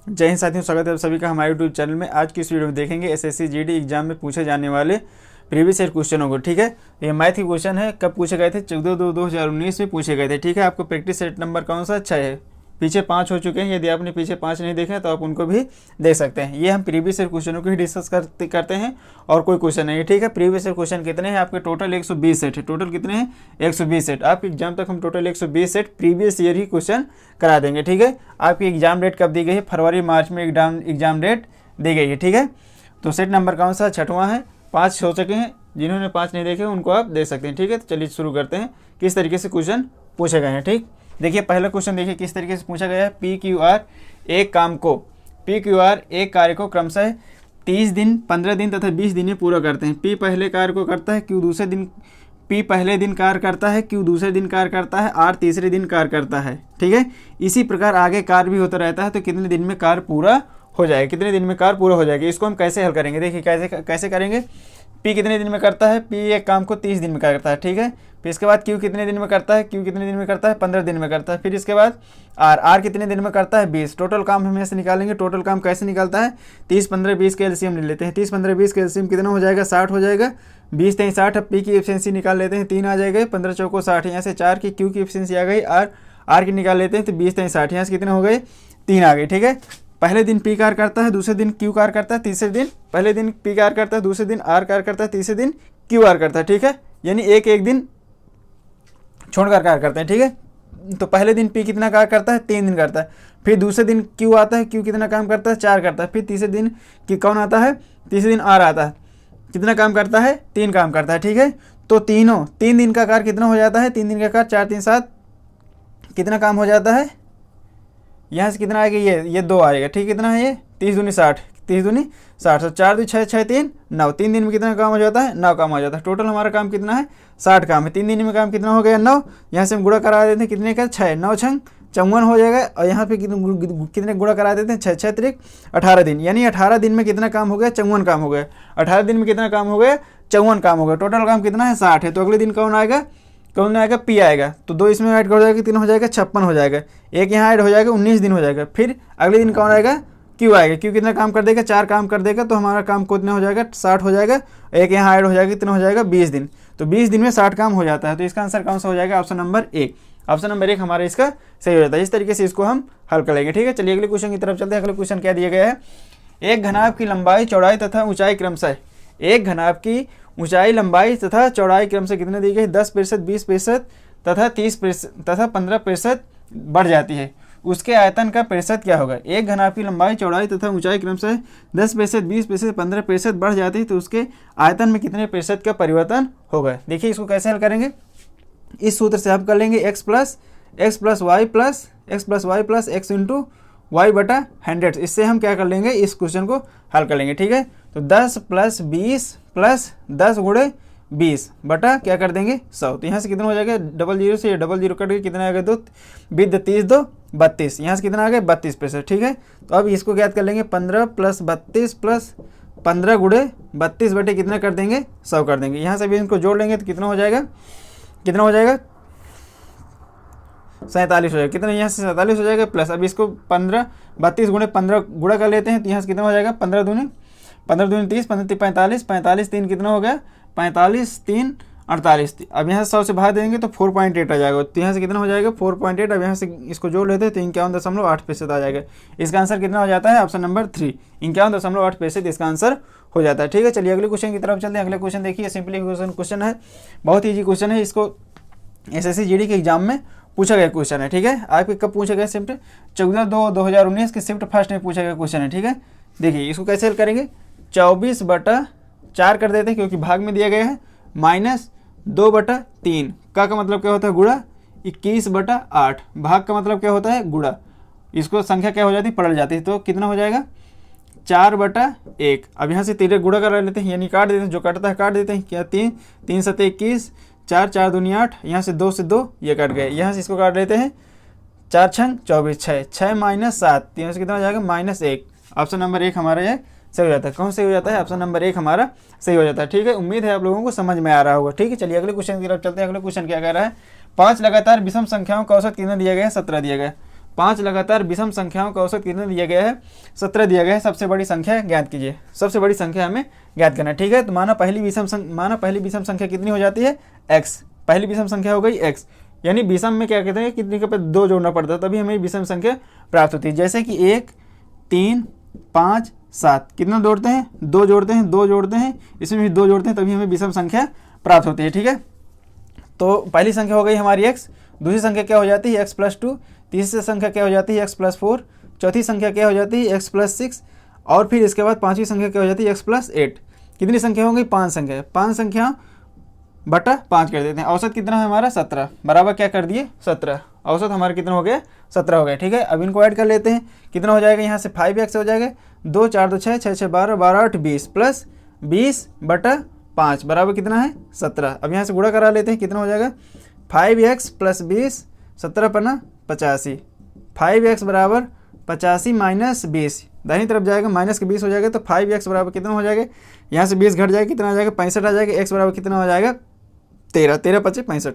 जय हिंद साथियों, स्वागत है आप सभी का हमारे यूट्यूब चैनल में। आज की इस वीडियो में देखेंगे एसएससी जीडी एग्जाम में पूछे जाने वाले प्रीवियस ईयर क्वेश्चनों को। ठीक है, ये मैथ के क्वेश्चन है, कब पूछे गए थे? 14/2/2019 में पूछे गए थे। ठीक है, आपको प्रैक्टिस सेट नंबर कौन सा? 6 है। पीछे 5 हो चुके हैं। यदि आपने पीछे 5 नहीं देखे तो आप उनको भी देख सकते हैं। ये हम प्रीवियस ईयर क्वेश्चनों को ही डिस्कस करते हैं और कोई क्वेश्चन नहीं है। ठीक है, प्रीवियस ईयर क्वेश्चन कितने हैं आपके? टोटल 120 सेट है। टोटल कितने हैं? 120 सेट। आपके एग्जाम तक हम टोटल 120 सेट प्रीवियस ईयर ही क्वेश्चन करा देंगे। ठीक है, आपकी एग्जाम डेट कब दी गई है? फरवरी मार्च में एग्जाम डेट दी गई है। ठीक है, तो सेट नंबर कौन सा? 6वां है। 5 हो चुके हैं, जिन्होंने 5 नहीं देखे उनको आप दे सकते हैं। ठीक है, तो चलिए शुरू करते हैं किस तरीके से क्वेश्चन पूछे गए हैं। ठीक, देखिए पहला क्वेश्चन देखिए किस तरीके से पूछा गया है। PQR एक काम को, PQR एक कार्य को क्रमशः 30 दिन, 15 दिन तथा 20 दिन में पूरा करते हैं। P पहले कार्य को करता है, Q दूसरे दिन, P पहले दिन कार्य करता है, Q दूसरे दिन कार्य करता है, R तीसरे दिन कार्य करता है। ठीक है, इसी प्रकार आगे कार्य भी होता रहता है। तो कितने दिन में कार्य पूरा हो जाएगा? कितने दिन में कार्य पूरा हो जाएगा? इसको हम कैसे हल करेंगे? देखिए कैसे करेंगे। P कितने दिन में करता है? P एक काम को 30 दिन में करता है। ठीक है, फिर इसके बाद Q कितने दिन में करता है? Q कितने दिन में करता है? 15 दिन में करता है। फिर इसके बाद R कितने दिन में करता है? 20। टोटल काम हम ऐसे निकालेंगे। टोटल काम कैसे निकलता है? 30, 15, 20 के एलसीएम ले लेते हैं। 30, 15, 20 के एलसीएम कितना हो जाएगा? 60 हो जाएगा। 20 3 60। अब P की एफिशिएंसी निकाल लेते हैं। 3 आ जाएगा। 15 चौको 60। यहाँ से 4 की Q की एफिशिएंसी आ गई। R की निकाल लेते हैं तो 20 3 60। यहाँ से कितने हो गए? 3 आ गए। ठीक है, पहले दिन P कार्य करता है, दूसरे दिन Q कार्य करता है, तीसरे दिन पहले दिन P कार्य करता है, दूसरे दिन R कार्य करता है, तीसरे दिन Q कार्य करता है। ठीक है, यानी एक दिन छोड़कर कार्य करते हैं। ठीक है, तो पहले दिन P कितना कार्य करता है? 3 दिन करता है। फिर दूसरे दिन Q आता है, Q कितना काम करता है? 4 करता है। फिर तीसरे दिन कौन आता है? तीसरे दिन R आता है, कितना काम करता है? 3 काम करता है। ठीक है, तो 3 दिन का कार्य कितना हो जाता है? 3 दिन का कार्य 4 3 7 कितना काम हो जाता है? यहाँ से कितना आएगा? ये 2 आएगा। ठीक, कितना है ये? 30 दूनी 60, 30 दूनी 60। तो 4 2 6 6 3 9। 3 दिन में कितना काम हो जाता है? 9 काम हो जाता है। टोटल हमारा काम कितना है? 60 काम है। 3 दिन में काम कितना हो गया? 9। यहाँ से हम गुणा करा देते हैं, कितने का? 6। 9 6 54 हो जाएगा। और यहाँ पे कितने गुणा करा देते हैं? 6 6 3 18 दिन। यानी 18 दिन में कितना काम हो गया? 54 काम हो गया। 18 दिन में कितना काम हो गया? 54 काम हो गया। टोटल काम कितना है? 60 है। तो अगले दिन कौन आएगा? P आएगा। तो 2 इसमें ऐड हो जाएगा, कितना हो जाएगा? 56 हो जाएगा। एक यहाँ ऐड हो जाएगा, 19 दिन हो जाएगा। फिर अगले दिन कौन आएगा? Q आएगा। Q कितना काम कर देगा? 4 काम कर देगा। तो हमारा काम कितना हो जाएगा? 60 हो जाएगा। एक यहाँ ऐड हो जाएगा, कितना हो जाएगा? 20 दिन। तो 20 दिन में 60 काम हो जाता है। तो इसका आंसर कौन सा हो जाएगा? Option number 1। ऑप्शन नंबर 1 हमारा इसका सही हो जाता है। इस तरीके से इसको हम हल कर लेंगे। ठीक है, चलिए अगले क्वेश्चन की तरफ चलते हैं। अगले क्वेश्चन क्या दिया गया है? एक घनाभ की लंबाई, चौड़ाई तथा ऊंचाई क्रमशः, एक घनाभ की ऊंचाई, लंबाई तथा चौड़ाई क्रमशः कितने दी गई? 10%, 20% तथा 30% तथा 15% बढ़ जाती है। उसके आयतन का प्रतिशत क्या होगा? एक घनाभ की लंबाई, चौड़ाई तथा ऊंचाई क्रमशः 10%, 20%, 15% बढ़ जाती है, तो उसके आयतन में कितने प्रतिशत का परिवर्तन होगा? देखिए इसको कैसे हल करेंगे। इस सूत्र से हम कर लेंगे x plus Y plus x into Y बटा 100। इससे हम क्या कर लेंगे? इस क्वेश्चन को हल कर लेंगे। ठीक है, तो 10 प्लस 20 प्लस 10 गुणे 20 बटा क्या कर देंगे? 100। तो यहाँ से कितना हो जाएगा? 00 से 00 कट के कितना आएगा? 2 विद 30 2 32। यहाँ से कितना आ गया? 32%। ठीक है, तो अब इसको ज्ञात कर लेंगे। 15 प्लस 32 प्लस 15 गुणे 32 बटे कितना कर देंगे? 100 कर देंगे। यहाँ से भी इनको जोड़ लेंगे तो कितना हो जाएगा? 47 हो जाएगा। कितना? यहाँ से 47 हो जाएगा। प्लस अब इसको 32 गुणे 15 गुणा कर लेते हैं। तो यहाँ से कितना हो जाएगा? 15 दूनी 30, 15 3 45, 45 3 कितना हो गया? 45 3 48। अब यहाँ से 100 से भाग देंगे तो 4.8 आ जाएगा। तो यहाँ से कितना हो जाएगा? 4.8। अब यहाँ से इसको जोड़ लेते हैं तो 51.8% आ जाएगा। इसका आंसर कितना हो जाता है? ऑप्शन नंबर 3, 51.8% इसका आंसर हो जाता है। ठीक है, चलिए अगले क्वेश्चन की तरफ चलते हैं। अगले क्वेश्चन देखिए, सिंपली क्वेश्चन है, बहुत ईजी क्वेश्चन है। इसको एसएससी जीडी के एग्जाम में पूछा गया क्वेश्चन है। ठीक है, आपके कब पूछा गया? शिफ्ट 14/2/2019 के शिफ्ट फर्स्ट में पूछा गया क्वेश्चन है। ठीक है, देखिए इसको कैसे हल करेंगे। 24/4 कर देते हैं क्योंकि भाग में दिया गया है, माइनस 2/3 का मतलब क्या होता है? गुणा 21/8। भाग का मतलब क्या होता है? गुणा। इसको संख्या क्या हो जाती है? पलट जाती है। तो कितना हो जाएगा? 4/1। अब यहाँ से 3 गुणा कर लेते हैं, यानी काट देते हैं, जो कटता है काट देते हैं। क्या? 3 3 7 21, 4 4 दूनी 8, यहाँ से 2 से 2 ये कट गए। यहाँ से इसको काट लेते हैं, 4 6 24, 6 माइनस 7, यहाँ से कितना हो जाएगा? -1। ऑप्शन नंबर 1 हमारा ये सही हो जाता है। कौन सही हो जाता है? ऑप्शन नंबर 1 हमारा सही हो जाता है। ठीक है, उम्मीद है आप लोगों को समझ में आ रहा होगा। ठीक है, चलिए अगले क्वेश्चन की तरफ चलते हैं। अगले क्वेश्चन क्या कह रहा है? 5 लगातार विषम संख्याओं का औसत कितना दिया गया है? 17 दिया गया है। 5 लगातार विषम संख्याओं का औसत कितना दिया गया है, 17 दिया गया है। सबसे बड़ी संख्या ज्ञात कीजिए, सबसे बड़ी संख्या हमें ज्ञात करना है, ठीक है। तो माना पहली विषम संख्या कितनी हो जाती है, x। पहली विषम संख्या हो गई x, यानी विषम में क्या कहते हैं, कितने के पे 2 जोड़ना पड़ता है तभी हमें विषम संख्या प्राप्त होती है। जैसे कि 1 3 5 7, कितना जोड़ते हैं, 2 जोड़ते हैं, 2 जोड़ते हैं, इसमें भी 2 जोड़ते हैं, तभी हमें विषम संख्या प्राप्त होती है, ठीक है। तो पहली संख्या हो गई हमारी x, दूसरी संख्या क्या हो जाती है x + 2, तीसरी संख्या क्या हो जाती है x + 4, चौथी संख्या क्या हो जाती है x + 6, और फिर इसके बाद पांचवी संख्या क्या हो जाती है x + 8। कितनी संख्या हो गई, 5 संख्या, 5 संख्या बटा 5 कर देते हैं। औसत कितना है हमारा 17, बराबर क्या कर दिए 17, औसत हमारा कितना हो गया 17 हो गया, ठीक है। अब इनको ऐड कर लेते हैं, कितना हो जाएगा, यहाँ से 5x हो जाएगा, 2 4 2 6 6 6 12 12 8 20 प्लस 20 बटा 5 बराबर कितना है 17। अब यहाँ से गुणा करा लेते हैं, कितना हो जाएगा 5x + 20, 17 पन्ना 85, 5x बराबर 85 - 20, दाहिनी तरफ जाएगा माइनस के 20 हो जाएगा, तो 5x बराबर कितना हो जाएगा, यहाँ से 20 घट जाएगा, कितना आ जाएगा 65 आ जाएगा। x बराबर कितना हो जाएगा 13, 13 × 5 = 65,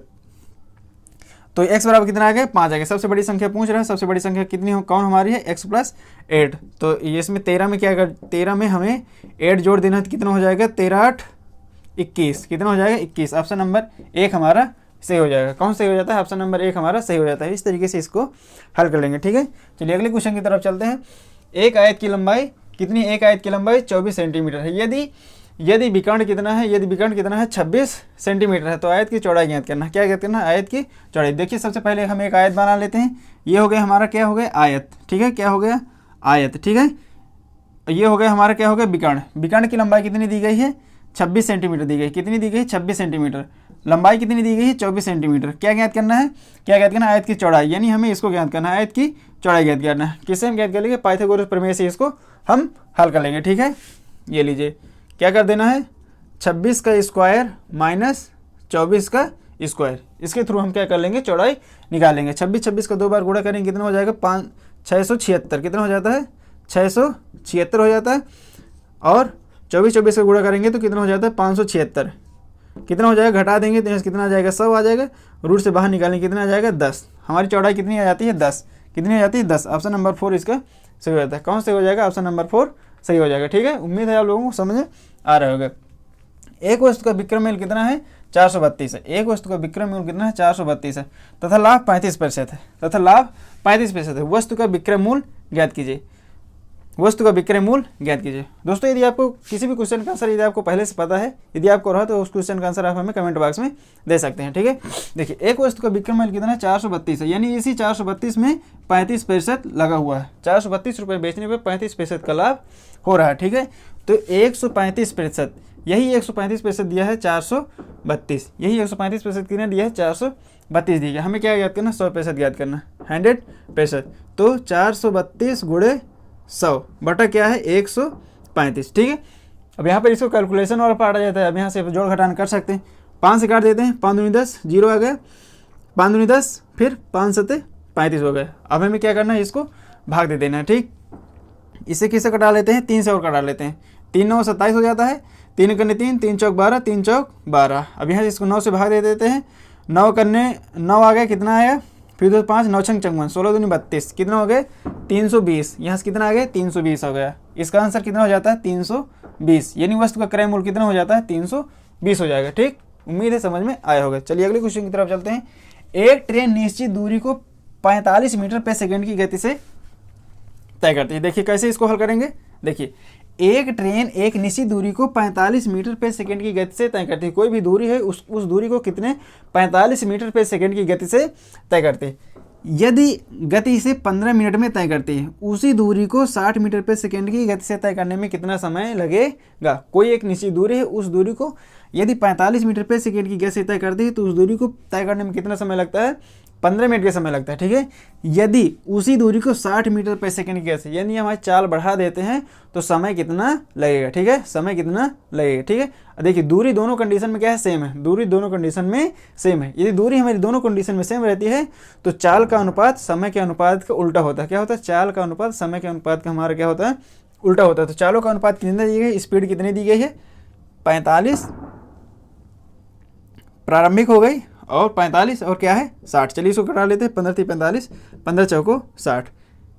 तो x बराबर कितना आ गया 5 आ गया। सबसे बड़ी संख्या पूछ रहा है, सबसे बड़ी संख्या कितनी हो, कौन हमारी है x + 8। तो ये इसमें 13 में क्या कर, 13 में हमें 8 जोड़ देना है, तो कितना हो जाएगा 13 8 21, कितना हो जाएगा 21। ऑप्शन नंबर 1 हमारा सही हो जाएगा। कौन सही हो जाता है, ऑप्शन नंबर 1 हमारा सही हो जाता है। इस तरीके से इसको हल कर लेंगे, ठीक है। चलिए अगले क्वेश्चन की तरफ चलते हैं। एक आयत की लंबाई कितनी, एक आयत की लंबाई 24 सेंटीमीटर है। यदि विकर्ण कितना है, यदि विकर्ण कितना है 26 सेंटीमीटर है, तो आयत की चौड़ाई ज्ञात करना है। क्या ज्ञात करना है, आयत की चौड़ाई। देखिए सबसे पहले हम एक आयत बना लेते हैं, ये हो गया हमारा क्या हो गया आयत, ठीक है, क्या हो गया आयत, ठीक है। ये हो गया हमारा क्या हो गया विकर्ण। विकर्ण की लंबाई कितनी दी गई है 26 सेंटीमीटर दी गई, कितनी दी गई 26 सेंटीमीटर, लंबाई कितनी दी गई है 24 सेंटीमीटर। क्या ज्ञात करना है, क्या ज्ञात करना है, आयत की चौड़ाई, यानी हमें इसको ज्ञात करना है, आयत की चौड़ाई ज्ञात करना है। किससे हम ज्ञात कर लेंगे, पाइथागोरस प्रमेय से इसको हम हल कर लेंगे, ठीक है। ये लीजिए क्या कर देना है, 26 का स्क्वायर माइनस 24 का स्क्वायर, इसके थ्रू हम क्या कर लेंगे चौड़ाई निकालेंगे। 26 का 2 बार गुणा करेंगे, कितना हो जाएगा 676, कितना हो जाता है 676 हो जाता है, और 24 का गुणा करेंगे तो कितना हो जाता है 576, कितना हो जाएगा घटा देंगे तो कितना आ जाएगा 100 आ जाएगा, रूट से बाहर निकालेंगे कितना आ जाएगा 10। हमारी चौड़ाई कितनी आ जाती है 10, कितनी आ जाती है 10। ऑप्शन नंबर 4 इसका सही हो जाता है। कौन सही हो जाएगा, ऑप्शन नंबर 4 सही हो जाएगा, ठीक है। उम्मीद है आप लोगों को समझ आ रहा होगा। एक वस्तु का विक्रम कितना है 432 है, एक वस्तु का विक्रम कितना है 432 है, तथा लाभ 35% है, तथा लाभ 35% है। वस्तु का विक्रय मूल्य ज्ञात कीजिए, वस्तु का विक्रय मूल्य ज्ञात कीजिए। दोस्तों यदि आपको किसी भी क्वेश्चन का आंसर यदि आपको पहले से पता है, यदि आपको रहा तो उस क्वेश्चन का आंसर आप हमें कमेंट बॉक्स में दे सकते हैं, ठीक है। देखिए एक वस्तु का विक्रय मूल्य कितना है 432 है, यानी इसी 432 में 35% लगा हुआ है। 432 रुपये बेचने पर 35% का लाभ हो रहा है, ठीक है। तो 135%, यही 135% दिया है 432, यही 135% कितने दिया है 432 दिया। हमें क्या याद करना 100% याद करना, 100%। तो 432 × 100 बटा क्या है 135, ठीक है। अब यहाँ पर इसको कैलकुलेशन वाला पार्ट आ जाता है। अब यहाँ से जोड़ घटान कर सकते हैं, 5 से काट देते हैं, 5 दूनी 10, 0 आ गया, 5 दूनी 10, फिर 5 7 35 हो गए। अब हमें क्या करना है, इसको भाग दे देना है, ठीक। इसे किससे कटा लेते हैं, 3 से और कटा लेते हैं, 3 9 27 हो जाता है, 3 करने 3, 3 चौक 12, 3 चौक 12। अब यहाँ से इसको 9 से भाग दे देते हैं, 9 करने 9 आ गया, कितना आया, फिर 2 5 9 छंग 54, 16 दूनी 32, कितना हो गए 320। यहाँ से कितना आ गया 320 हो गया। इसका आंसर कितना हो जाता है 320, यानी वस्तु का क्रय मूल्य कितना हो जाता है 320 हो जाएगा, ठीक। उम्मीद है समझ में आया होगा। चलिए अगले क्वेश्चन की तरफ चलते हैं। एक ट्रेन निश्चित दूरी को 45 मीटर पर सेकेंड की गति से तय करती है। देखिए कैसे इसको हल करेंगे, देखिए एक ट्रेन एक निश्चित दूरी को 45 मीटर पर सेकेंड की गति से तय करती है। कोई भी दूरी है उस दूरी को कितने 45 मीटर पर सेकेंड की गति से तय करती है। यदि गति इसे 15 मिनट में तय करती है, उसी दूरी को 60 मीटर पर सेकेंड की गति से तय करने में कितना समय लगेगा। कोई एक निश्चित दूरी है, उस दूरी को यदि 45 मीटर पर सेकेंड की गति से तय करती है तो उस दूरी को तय करने में कितना समय लगता है 15 मिनट का समय लगता है, ठीक है। यदि उसी दूरी को 60 मीटर पर सेकेंड की गति से, यानी हमारी चाल बढ़ा देते हैं तो समय कितना लगेगा, ठीक है, समय कितना लगेगा, ठीक है। देखिए दूरी दोनों कंडीशन में क्या है सेम है, दूरी दोनों कंडीशन में सेम है। यदि दूरी हमारी दोनों कंडीशन में सेम रहती है तो चाल का अनुपात समय के अनुपात का उल्टा होता है। क्या होता है, चाल का अनुपात समय के अनुपात का हमारा क्या होता है उल्टा होता है। तो चालों का अनुपात कितना दी गई, स्पीड कितनी दी गई है 45 प्रारंभिक हो गई, और 45 और क्या है 60। चलिए इसको कटा लेते हैं, 15 × 45 15 चौको 60।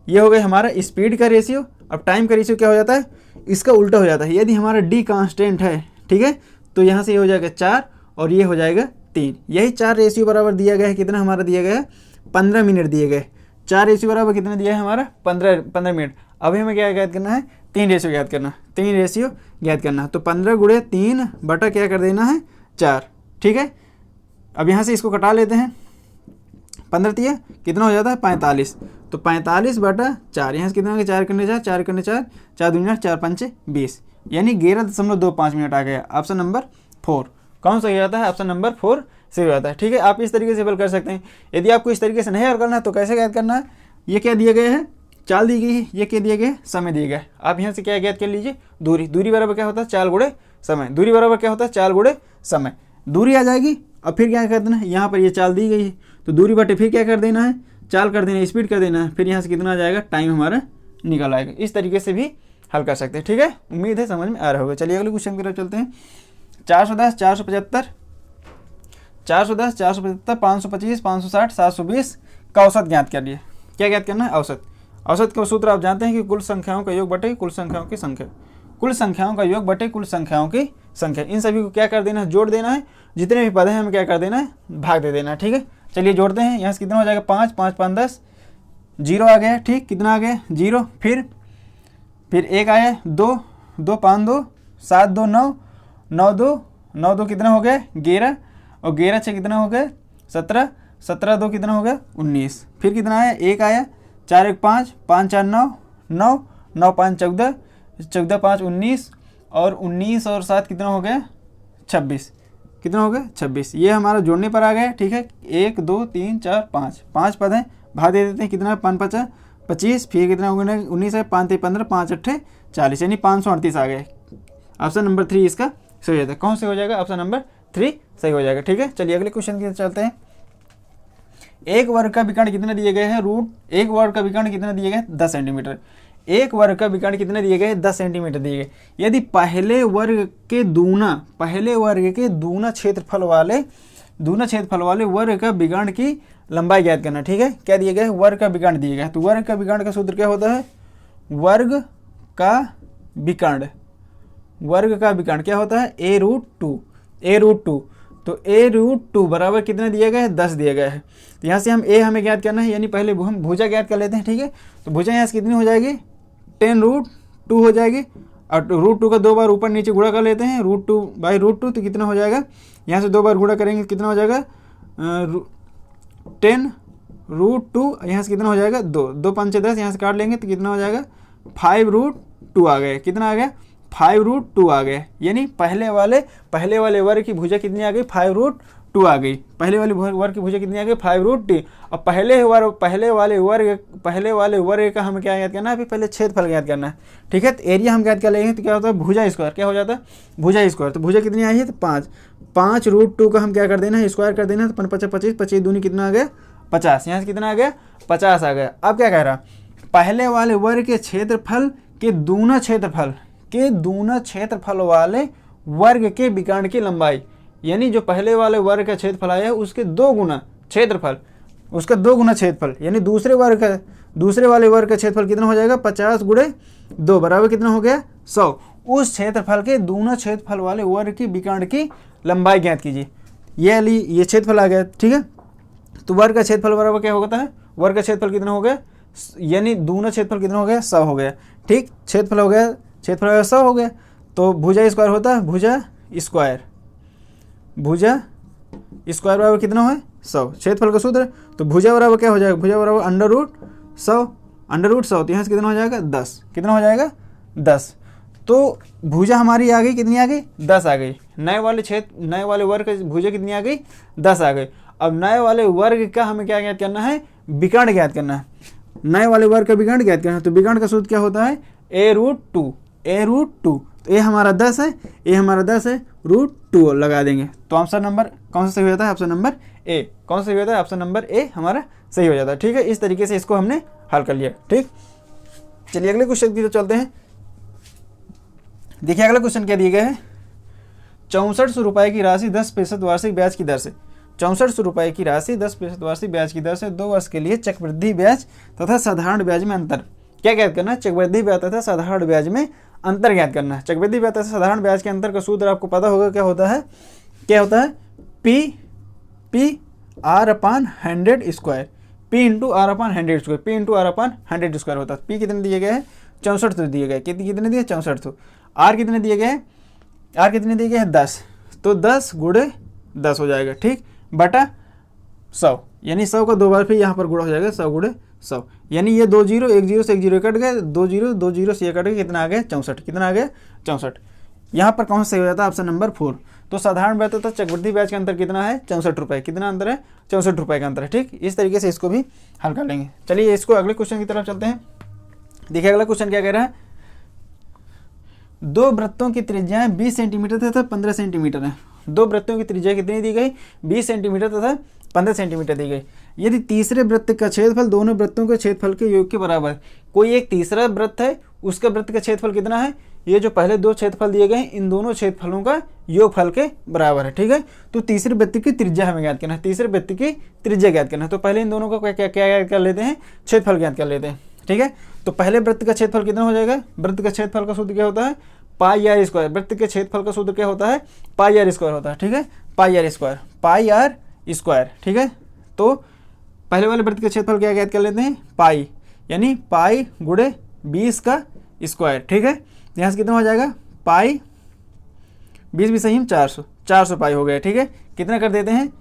ये हो गया हमारा स्पीड का रेशियो। अब टाइम का रेशियो क्या हो जाता है, इसका उल्टा हो जाता है। यदि हमारा डी कांस्टेंट है, ठीक है, तो यहाँ से ये हो जाएगा 4 और ये हो जाएगा 3। यही 4 रेशियो बराबर दिया गया है, कितना हमारा दिया गया है 15 मिनट दिए गए। 4 रेशियो बराबर कितना दिया है हमारा 15 मिनट। अभी हमें क्या याद करना है, 3 रेशियो याद करना, 3 रेशियो याद करना। तो 15 गुणे 3 बटा क्या कर देना है 4, ठीक है। अब यहाँ से इसको कटा लेते हैं, 15 दिया कितना हो जाता है 45। तो 45 बटा 4, यहाँ से कितना हो गया 4 करने 4, 4 करने 4, 4 दूनी 4, 5 20, यानी 11.25 मिनट आ गया। ऑप्शन नंबर 4 कौन सा हो जाता है, ऑप्शन नंबर 4 सही हो जाता है, ठीक है। आप इस तरीके से हल कर सकते हैं। यदि आपको इस तरीके से नहीं हल करना है तो कैसे याद करना है, ये क्या दिया गया है चाल दी गई है, ये क्या दिया गया है समय दिया गया है। आप यहाँ से क्या याद कर लीजिए, दूरी, दूरी बराबर क्या होता है 4 गुणे समय, दूरी बराबर क्या होता है 4 गुणे समय, दूरी आ जाएगी। अब फिर क्या कर देना है, यहाँ पर ये चाल दी गई है तो दूरी बटे फिर क्या कर देना है चाल कर देना है, स्पीड कर देना है, फिर यहाँ से कितना आ जाएगा टाइम हमारा निकल आएगा। इस तरीके से भी हल कर सकते हैं, ठीक है। उम्मीद है समझ में आ रहा होगा। चलिए अगले क्वेश्चन की तरफ चलते हैं। 410, 475, 410, 475, 525, 560, 720 का औसत ज्ञात कर लिए। क्या ज्ञात करना है, औसत। औसत का सूत्र आप जानते हैं कि कुल संख्याओं का योग बटे कुल संख्याओं की संख्या, कुल संख्याओं का योग बटे कुल संख्याओं की संख्या। इन सभी को क्या कर देना है, जोड़ देना है। जितने भी पद हैं हमें क्या कर देना है, भाग दे देना है, ठीक है। चलिए जोड़ते हैं। यहाँ से कितना हो जाएगा 5, 5, 5, 10, 0 आ गया, ठीक, कितना आ गया 0, फिर 1 आया, 2, 2, 5, 2, 7, 2, 9, 9, 2, 9, 2 कितना हो गया 11, और 11 से कितना हो गया 17, 17, 2 कितना हो गया 19, फिर कितना आया 1 आया, 4, 1, 5, 5, 4, 9, 9, 9, 5, 14, 14, 5, 19, और 19 और 7 कितना हो गया 26, कितना हो गया 26। ये हमारा जोड़ने पर आ गया, ठीक है। 1, 2, 3, 4, 5 पद हैं, भाग दे देते हैं। कितना 5, 5, 25, फिर कितना हो गया 19 है, 5, 15, 5, 8, 40, यानी 538 आ गए। ऑप्शन नंबर 3 इसका सही हो जाता है। कौन से हो जाएगा, ऑप्शन नंबर 3 सही हो जाएगा, ठीक है। चलिए अगले क्वेश्चन की तरफ चलते हैं। एक वर्ग का विकर्ण कितना दिए गए हैं, एक वर्ग का विकर्ण कितना दिए गए 10 सेंटीमीटर। एक वर्ग का विकर्ण कितने दिए गए 10 सेंटीमीटर दिए गए। यदि पहले वर्ग के दूना क्षेत्रफल वाले वर्ग का विकर्ण की लंबाई ज्ञात करना, ठीक है। क्या दिए गए, वर्ग का विकर्ण दिए गए। तो वर्ग का विकर्ण का सूत्र क्या होता है, वर्ग का विकर्ण क्या होता है a√2। तो a√2 बराबर कितना दिया गया है 10 दिया गया है। तो यहाँ से हमें ज्ञात करना है, यानी पहले हम भुजा ज्ञात कर लेते हैं, ठीक है। तो भुजा यहाँ से कितनी हो जाएगी 10√2 हो जाएगी, और √2 का 2 बार ऊपर नीचे गुणा कर लेते हैं, √2/√2, तो कितना हो जाएगा, यहाँ से 2 बार गुणा करेंगे कितना हो जाएगा 10√2, यहाँ से कितना हो जाएगा 2, 2 5 10, यहाँ से काट लेंगे तो कितना हो जाएगा 5√2 आ गए। कितना आ गया 5√2 आ गए, यानी पहले वाले वर्ग की भुजा कितनी आ गई 5√2 आ गई। पहले वाले वर्ग की भुजा कितनी आ गई 5√2। और पहले वाले वर्ग का हमें क्या याद करना है, अभी पहले क्षेत्रफल ज्ञात करना है, ठीक है। तो एरिया हम ज्ञात कर लेंगे तो क्या होता है भुजा स्क्वायर, क्या हो जाता है भुजा स्क्वायर। तो भुजा कितनी आई है तो 5√2 का हम क्या कर देना है स्क्वायर कर देना है। तो 5 25 25 दूनी कितना आ गया 50, यहाँ से कितना आ गया 50 आ गया। अब क्या कह रहा, पहले वाले वर्ग के क्षेत्रफल के दूना क्षेत्रफल वाले वर्ग के विकर्ण की लंबाई, यानी जो पहले वाले वर्ग का क्षेत्रफल आया है उसके 2 गुना क्षेत्रफल, उसका 2 गुना क्षेत्रफल, यानी दूसरे वाले वर्ग का क्षेत्रफल कितना हो जाएगा 50 × 2 बराबर कितना हो गया 100। उस क्षेत्रफल के दूना क्षेत्रफल वाले वर्ग की विकर्ण की लंबाई ज्ञात कीजिए। ये क्षेत्रफल आ गया, ठीक है। तो वर्ग का क्षेत्रफल बराबर क्या होता है, वर्ग का क्षेत्रफल कितना हो गया, यानी दूना क्षेत्रफल कितना हो गया 100 हो गया, ठीक। क्षेत्रफल 100 हो गया। तो भुजा स्क्वायर होता है भुजा स्क्वायर बराबर कितना है 100, क्षेत्रफल का सूत्र। तो भुजा बराबर क्या हो जाएगा, भुजा बराबर √100। तो यहाँ से कितना हो जाएगा 10, कितना हो जाएगा 10। तो भुजा हमारी आ गई, कितनी आ गई 10 आ गई। नए वाले वर्ग की भुजा कितनी आ गई 10 आ गई। अब नए वाले वर्ग का हमें क्या ज्ञात करना है, विकर्ण ज्ञात करना है। नए वाले वर्ग का विकर्ण ज्ञात करना है। तो विकर्ण का सूत्र क्या होता है a√2। तो ये हमारा 10 है, ये हमारा 10 है, √2 लगा देंगे। तो ऑप्शन नंबर कौन सा सही हो जाता है, ऑप्शन नंबर ए। कौन सा सही हो जाता है, ऑप्शन नंबर ए हमारा सही हो जाता है, ठीक है। इस तरीके से इसको हमने हल कर लिया, ठीक। चलिए अगले क्वेश्चन की तरफ चलते हैं। देखिए अगला क्वेश्चन क्या दिया गया है, 6400 रुपये की राशि 10% वार्षिक ब्याज की दर से 6400 रुपये की राशि 10% वार्षिक ब्याज की दर से 2 वर्ष के लिए चक्रवृद्धि ब्याज तथा साधारण ब्याज में अंतर क्या ज्ञात करना है? चक्रवृद्धि ब्याज तथा साधारण ब्याज में अंतर ज्ञात करना है। चक्रवृद्धि ब्याज तथा साधारण ब्याज के अंतर का सूत्र आपको पता होगा क्या होता है? P R upon 100 square, P into R upon 100 square, P into R upon 100 square होता है। पी कितने दिए गए हैं? 6400 दिए गए। कितने दिए? 6400। आर कितने दिए गए हैं? आर कितने दिए गए हैं? 10। तो 10 गुणे 10 हो जाएगा, ठीक, बटा 100, यानी 100 का 2 बार फिर यहाँ पर गुणा हो जाएगा 100 गुणे 100, यानी ये 2 0 1 0 से 1 0 कट गए, 2 0 से ये कट गए, कितना आ गया? 64। कितना आ गया? 64। यहाँ पर कौन सा सही हो जाता है? Option number 4। तो साधारण ब्याज तथा चक्रवृद्धि ब्याज का अंतर कितना है? 64 रुपये। कितना अंतर है? 64 रुपये का अंतर है, ठीक। इस तरीके से इसको भी हल कर लेंगे। चलिए इसको अगले क्वेश्चन की तरफ चलते हैं। देखिए अगला क्वेश्चन क्या कह रहा है? 2 वृत्तों की त्रिज्याएं 20 सेंटीमीटर तथा 15 सेंटीमीटर है। 2 वृत्तों की त्रिज्या कितनी दी गई? 20 सेंटीमीटर तथा 15 सेंटीमीटर दी गई। यदि तीसरे वृत्त का क्षेत्रफल दोनों वृत्तों के क्षेत्रफल के योग के बराबर है, कोई एक तीसरा वृत्त है, उसका वृत्त का क्षेत्रफल कितना है? ये जो पहले 2 क्षेत्रफल दिए गए हैं, इन दोनों क्षेत्रफलों का योगफल के बराबर है, ठीक है। तो तीसरे वृत्त की त्रिज्या हमें ज्ञात करना है, तीसरे वृत्त की त्रिज्या ज्ञात करना है। तो पहले इन दोनों का क्या ज्ञात कर लेते हैं? क्षेत्रफल ज्ञात कर लेते हैं, ठीक है। तो पहले वृत्त का क्षेत्रफल कितना हो जाएगा? वृत्त का क्षेत्रफल का सूत्र क्या होता है? Pi r square. वृत्त के क्षेत्रफल का सूत्र क्या होता है? पाई आर स्क्वायर होता है, ठीक है। Pi r square, pi r square, ठीक है। तो पहले वाले वृत्त के क्षेत्रफल क्या ज्ञात कर लेते हैं? पाई, यानी पाई गुणे 20 का स्क्वायर, ठीक है। यहाँ से कितना हो जाएगा? पाई 20 भी सही है, 400 पाई हो गया, ठीक है। कितना कर देते हैं?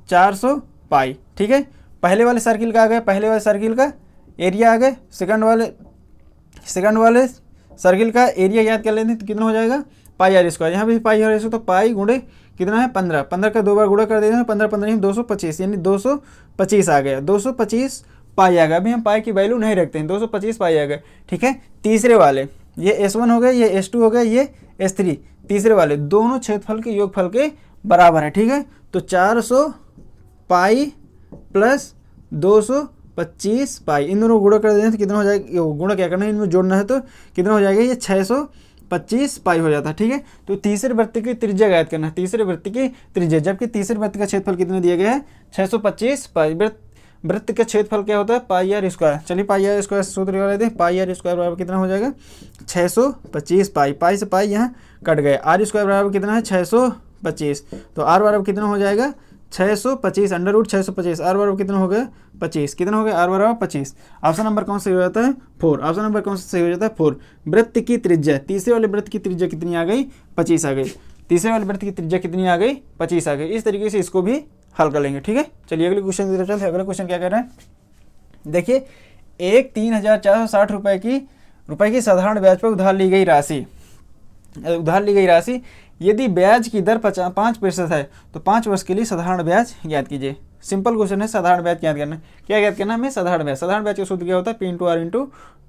400 पाई, ठीक है। पहले वाले सर्किल का आ गया, पहले वाले सर्किल का एरिया आ गया, सेकंड वाले सर्किल का एरिया याद कर लेते हैं। तो कितना हो जाएगा? पाई आर स्क्वायर। यहाँ भी पाई आर स्क्वायर, तो पाई गुणे कितना है? 15। 15 का 2 बार गुणा कर देते हैं, 15 15 225, यानी 225 आ गया। 225 पाई आ गया। अभी हम पाई की वैल्यू नहीं रखते हैं, 225 पाई आ गया, ठीक है। तीसरे वाले ये S1 हो गया, ये S2 हो गया, ये S3, तीसरे वाले दोनों क्षेत्रफल के योगफल के बराबर है, ठीक है। तो 400 पाई प्लस 225 पाई, इन दोनों गुणा कर दें तो कितना हो जाएगा? गुणा क्या करना है, इनमें जोड़ना है, तो कितना हो जाएगा? ये 625 पाई हो जाता है, ठीक है। तो तीसरे वृत्त की त्रिज्या ज्ञात करना है, तीसरे वृत्त की त्रिज्या, जबकि तीसरे वृत्त का क्षेत्रफल कितने दिया गया है? 625 पाई। वृत्त का क्षेत्रफल क्या होता है? Pi r square. चलिए पाई आर स्क्वायर सूत्र लगा लेते हैं। पाई आर स्क्वायर बराबर कितना हो जाएगा? 625 पाई। पाई से पाई यहाँ कट गए। आर स्क्वायर बराबर कितना है? 625। तो आर बराबर कितना हो जाएगा? 625 अंडर रूट 625। आर बराबर कितना हो गया? 25। कितना हो गया? आर बराबर 25। ऑप्शन नंबर कौन सा हो जाता है? 4। ऑप्शन नंबर कौन सा सही हो जाता है? 4। वृत्त की त्रिज्या, तीसरे वाले वृत्त की त्रिज्या कितनी आ गई? 25 आ गई। तीसरे वाले वृत्त की त्रिज्या कितनी आ गई? 25 आ गई। इस तरीके से इसको भी हल कर लेंगे, ठीक है। चलिए अगले क्वेश्चन की तरफ चलते हैं। अगला क्वेश्चन क्या कह रहा है? देखिए, एक 3460 रुपए की साधारण ब्याज पर उधार ली गई राशि यदि ब्याज की दर 5% है तो 5 वर्ष के लिए साधारण ब्याज ज्ञात कीजिए। सिंपल क्वेश्चन है, साधारण ब्याज ज्ञात करना है। क्या ज्ञात करना है हमें? साधारण ब्याज। साधारण ब्याज का सूत्र क्या होता है? P into R into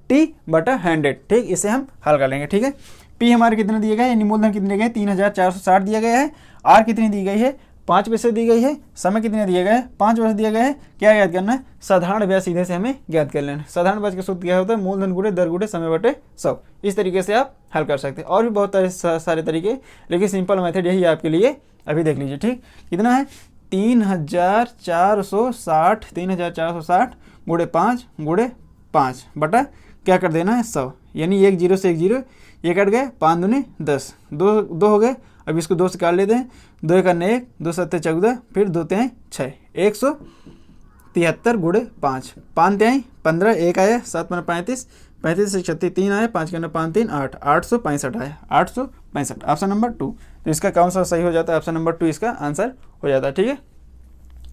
T बटा 100, ठीक। इसे हम हल कर लेंगे, ठीक है। P हमारे कितने दिए गए? यानी मूलधन कितने गए? 3460 दिया गया है। आर कितनी दी गई है? 5% दी गई है। समय कितने दिए गए? 5 वर्ष दिए गए हैं। क्या ज्ञात करना है? साधारण ब्याज सीधे से हमें ज्ञात कर लेना है। साधारण ब्याज का सूत्र क्या होता है? मूलधन गुणे दर गुणे समय बटे 100। इस तरीके से आप हल कर सकते हैं। और भी बहुत सारे तरीके, लेकिन सिंपल मेथड यही आपके लिए। अभी देख लीजिए, ठीक। कितना है? 3460 गुणे 5 बटा क्या कर देना है? 100, यानी 1 0 से 1 0 ये कट गए, 5 दूनी 10, 2 हो गए। अब इसको 2 से काट लेते हैं। 2 1 1, 2 7 14, फिर 2 3 6, 173 गुणे 5, 5 3 15, 1 आया, 7 35, 35 से 36 3 आया, 5 5 3 8, 865 आया, 865। Option number 2। तो इसका कौन सा सही हो जाता है? ऑप्शन नंबर 2 इसका आंसर हो जाता है, ठीक है।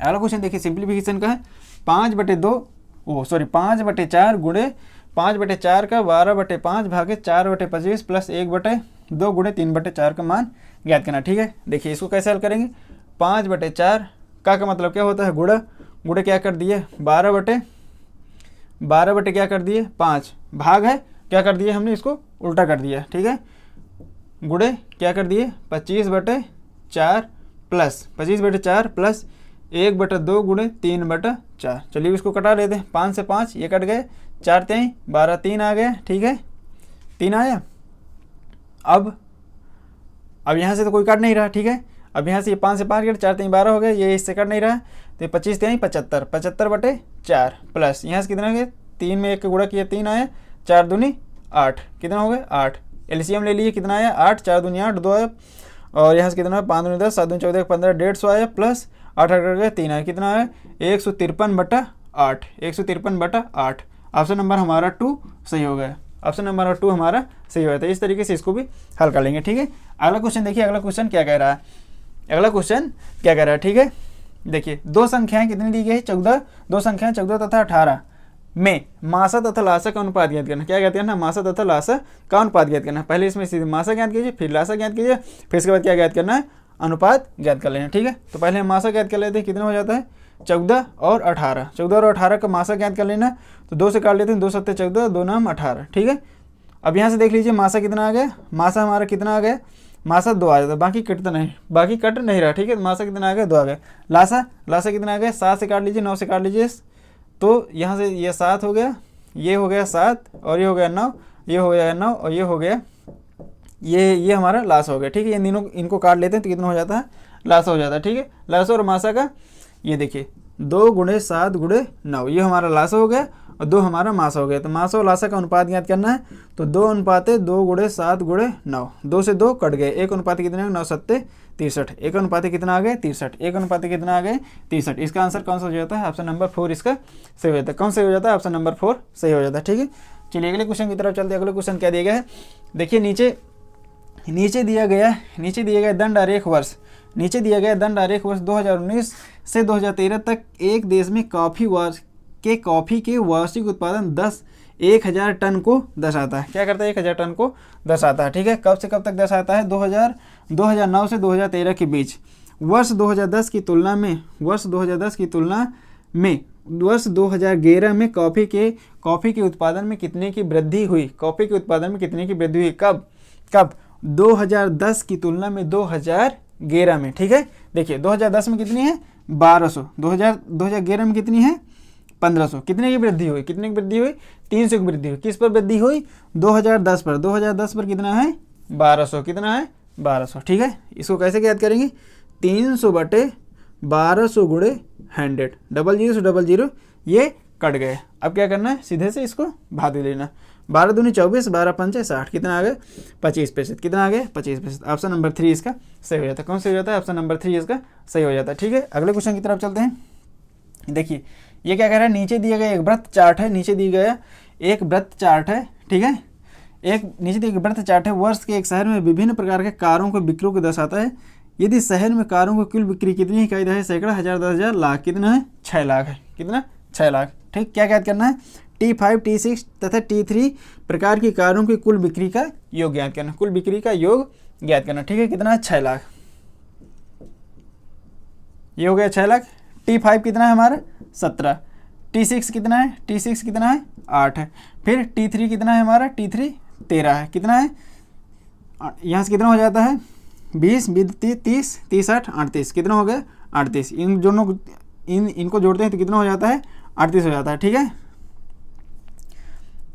अगला क्वेश्चन देखिए, सिंप्लीफिकेशन का है। 5/4 गुणे 5/4 का 12/5 भागे 4/25 प्लस 1/2 गुणे 3/4 का मान ज्ञात करना, ठीक है। देखिए इसको कैसे हल करेंगे? 5/4 का मतलब क्या होता है? गुणे क्या कर दिए? 12 क्या कर दिए? 5 भाग है, क्या कर दिए हमने? इसको उल्टा कर दिया, ठीक है। गुणे क्या कर दिए? 25/4 प्लस 25/4 प्लस 1/2 गुणे 3/4। चलिए इसको कटा लेते हैं। 5 से 5 ये कट गए, 4 3 12, 3 आ गया, ठीक है। 3 आया। अब यहाँ से तो कोई काट नहीं रहा, ठीक है। अब यहाँ से ये 5 से 5 कट, 4 3 12 हो गए, ये इससे कट नहीं रहा, तो 25 3 75, 75/4 प्लस यहाँ से कितना हो गया, 3 में 1 का गुणा किया 3 आया, 4 दूनी 8, कितना हो गया 8, एलसीएम ले लिए कितना आया 8, 4 दूनी 8, 2 आया, और यहाँ से कितना है 5 दूनी 10, 7 दूनी 14, 15, 150 आया, प्लस 8 8 गया 3 आया, कितना आया 153/8, 153/8। ऑप्शन नंबर हमारा 2 सही हो गया, ऑप्शन नंबर 2 हमारा सही हो गया। तो इस तरीके से इसको भी हल कर लेंगे, ठीक है। अगला क्वेश्चन देखिए, अगला क्वेश्चन क्या कह रहा है, अगला क्वेश्चन क्या कह रहा है, ठीक है। देखिए दो संख्याएं कितनी दी गई है 14, दो संख्याएं 14 तथा 18 में मासा तथा लासा का अनुपात ज्ञात करना। क्या ज्ञात करना, मासा तथा लासा का अनुपात ज्ञात करना। पहले इसमें सीधे मासा ज्ञात कीजिए, फिर लासा ज्ञात कीजिए, फिर इसके बाद क्या ज्ञात करना है, अनुपात ज्ञात कर लेना, ठीक है। तो पहले हम मासा ज्ञात कर लेते हैं, कितना हो जाता है 14 और 18, 14 और 18 का मासा ज्ञात कर लेना, तो 2 से काट लेते हैं, 2 7 14, 2 9 18, ठीक है। अब यहाँ से देख लीजिए मासा कितना आ गया, मासा हमारा कितना आ गया, मासा 2 आ जाता है, बाकी कटता नहीं, बाकी कट नहीं रहा, ठीक है। मासा कितना आ गया 2 आ गया, लासा लासा कितना आ गया 7 से काट लीजिए, 9 से काट लीजिए, तो यहाँ से ये 7 हो गया, ये हो गया 7, और ये हो गया 9, ये हो गया 9, और ये हो गया ये हमारा लासा हो गया, ठीक है। ये तीनों इनको काट लेते हैं तो कितना हो जाता है, लासा हो जाता है, ठीक है। लासा और मासा का ये देखिए 2 × 7 × 9, ये हमारा लासा हो गया और 2 हमारा मासा हो गया। तो मासा और लासा का अनुपात ज्ञात करना है, तो 2 अनुपात 2 × 7 × 9, 2 से 2 कट गए, 1 अनुपात कितना 9 7 63, 1 अनुपात कितना आ गए 63, 1 अनुपात कितना आ गए 63। इसका आंसर कौन सा हो जाता है, ऑप्शन नंबर 4 इसका सही हो जाता है। कौन सही हो जाता है, ऑप्शन नंबर 4 सही हो जाता है, ठीक है। चलिए अगले क्वेश्चन की तरफ चलते हैं। अगले क्वेश्चन क्या दिया गया है, देखिए नीचे दिया गया दंड आरेख वर्ष, नीचे दिया गया दंड आरेख वर्ष 2019 से 2013 तक एक देश में कॉफ़ी के वार्षिक उत्पादन 1000 टन को दर्शाता है। क्या करता है, 1000 टन को दर्शाता है, ठीक है। कब से कब तक दर्शाता है, 2009 से 2013 के बीच। वर्ष 2010 की तुलना में वर्ष 2011 में कॉफ़ी के उत्पादन में कितने की वृद्धि हुई, कॉफ़ी के उत्पादन में कितने की वृद्धि हुई, कब 2010 की तुलना में 2011 में, ठीक है। देखिए 2010 में कितनी है 1200, 2011 में कितनी है 1500, कितने की वृद्धि हुई, 300 की वृद्धि हुई। किस पर वृद्धि हुई, 2010 पर, 2010 पर कितना है 1200, कितना है 1200, ठीक है। इसको कैसे ज्ञात करेंगे, 300/1200 × 100, 00 से 00 ये कट गए। अब क्या करना है, सीधे से इसको भाग दे लेना, 12 दूनी 24, 12 पंचे 60, कितना आ गया 25%, कितना आ गया 25%। ऑप्शन नंबर 3 इसका सही हो जाता है। कौन सही हो जाता है, ऑप्शन नंबर 3 इसका सही हो जाता है, ठीक है। अगले क्वेश्चन की तरफ चलते हैं। देखिए ये क्या कह रहा है, नीचे दिया गया एक वृत्त चार्ट है, नीचे दिया गया एक वृत्त चार्ट है, ठीक है। नीचे दिया गया वृत्त चार्ट है, वर्ष के एक शहर में विभिन्न प्रकार के कारों को बिक्री को दर्शाता है। यदि शहर में कारों की कुल बिक्री कितनी इकाई है, सैकड़ा, 1000, 10,000, लाख, कितना है 6 लाख है, कितना 6 लाख, ठीक। क्या ज्ञात करना है, T5, T6 तथा T3 प्रकार की कारों की कुल बिक्री का योग ज्ञात करना, कुल बिक्री का योग ज्ञात करना, ठीक है। कितना है 6 लाख, ये हो गया 6 लाख। T5 कितना है हमारा 17, T6 कितना है 8 है, फिर T3 कितना है हमारा, T3 13 है, कितना है, यहाँ से कितना हो जाता है 20, 30, 30, 8, 38, कितना हो गया 38। इनको जोड़ते हैं तो कितना हो जाता है 38 हो जाता है, ठीक है।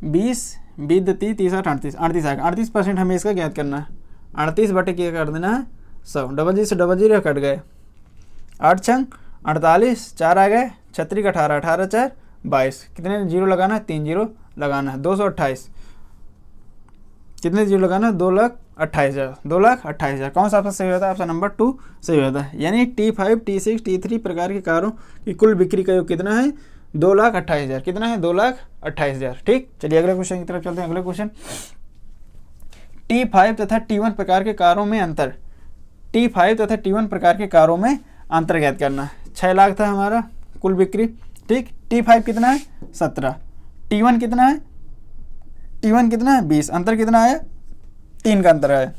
20, 30, 30, 8, 38 आएगा, 38% हमें इसका ज्ञात करना है। 38 बटे क्या कर देना है 100, 00 से 00 कट गए, 8 छंग 48, 4 आ गए, 36 का 18, 18 4 22, कितने जीरो लगाना है 3 जीरो लगाना है, 228, कितने जीरो लगाना है 2,28,000, 2,28,000। कौन सा ऑप्शन सही होता है, ऑप्शन नंबर 2 सही होता है। यानी T5, T6, T3 प्रकार की कारों की कुल बिक्री का योग कितना है 2,28,000, कितना है 2,28,000, ठीक। चलिए अगले क्वेश्चन की तरफ चलते हैं। अगले क्वेश्चन, T5 तथा T1 प्रकार के कारों में अंतर, T5 तथा T1 प्रकार के कारों में अंतर ज्ञात करना। 6 लाख था हमारा कुल बिक्री, ठीक। T5 कितना है 17, T1 कितना है 20, अंतर कितना है 3 का अंतर है,